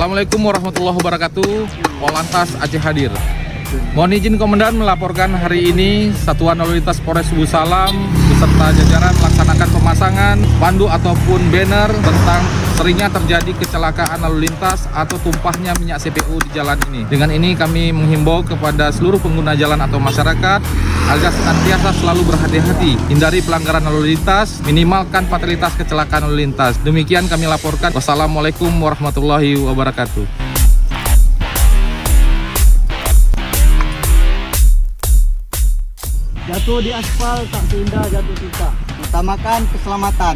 Assalamualaikum warahmatullahi wabarakatuh. Polantas Aceh hadir. Mohon izin Komandan melaporkan hari ini Satuan Lalu Lintas Polres Subuh Salam beserta jajaran melaksanakan pemasangan pandu ataupun banner tentang seringnya terjadi kecelakaan lalu lintas atau tumpahnya minyak CPO di jalan ini. Dengan ini kami menghimbau kepada seluruh pengguna jalan atau masyarakat agar senantiasa selalu berhati-hati, hindari pelanggaran lalu lintas, minimalkan fatalitas kecelakaan lalu lintas. Demikian kami laporkan. Wassalamualaikum warahmatullahi wabarakatuh. Jatuh di aspal tak seindah jatuh cinta. Utamakan keselamatan.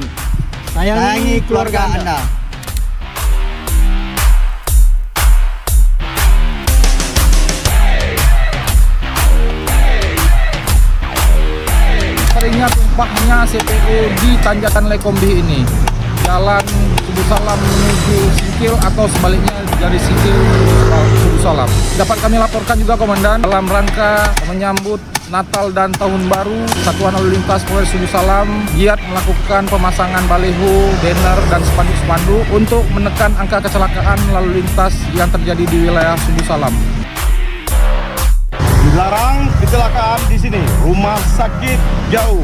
Sayangi keluarga Anda. Seringnya tumpahnya CPO di tanjakan Lekombi ini, jalan Subuh Salam menuju Singkil atau sebaliknya dari Singkil Subuh Salam. Dapat kami laporkan juga Komandan, dalam rangka menyambut Natal dan Tahun Baru, Satuan Lalu Lintas Polres Subuh Salam giat melakukan pemasangan baliho, banner, dan spanduk-spanduk untuk menekan angka kecelakaan lalu lintas yang terjadi di wilayah Subuh Salam. Dilarang kecelakaan di sini, rumah sakit jauh.